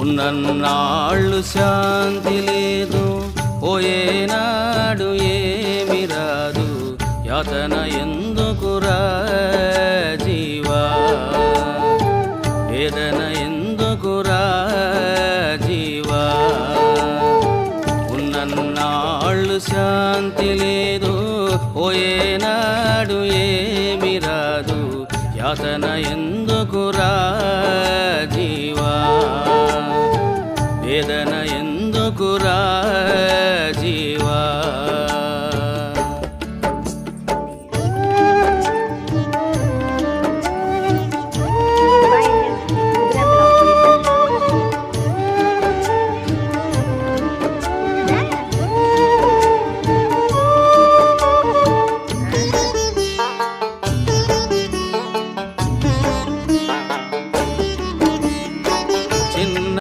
ఉన్నన్నాళ్ళు శాంతి లేదు, పోయేనాడు ఏమి రాదు. యాతన ఎందుకురా జీవా, వేదన ఎందుకురా జీవా. ఉన్నన్నాళ్ళు శాంతి లేదు, పోయేనాడు ఏమి రాదు. యాతన